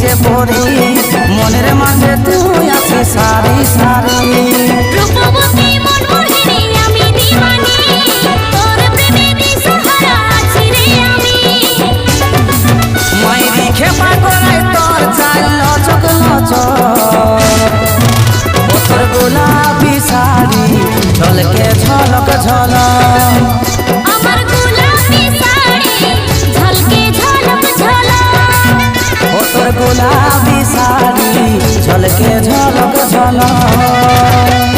প্রেমেতে পড়ি মনের মাঝে তুই আছিস সারি সারি রূপবতী মনমোহিনী আমি দিওয়ানি তোর প্রেমে দিশহারা আছি রে আমি মাইরি খেপা করে তোর চাই লচক লচক তোর গোলাপি শাড়ি ঝলকে ঝলক ঝলক আমার গোলাপি শাড়ি ঝলকে ঝলক ঝলক তোর গোলাপি শাড়ি ঝলকে ঝলক ঝলক